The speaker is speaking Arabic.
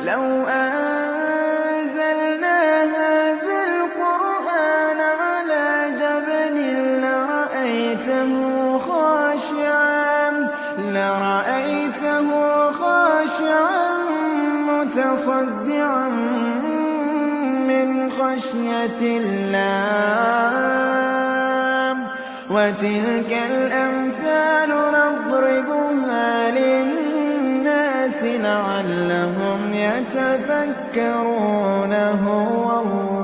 لو أنزلنا هذا القرآن على جبل لرأيته خاشعا متصدعا من خشية الله. وتلك الأمثال نضربها للناس لعلهم يتفكرون. هو الله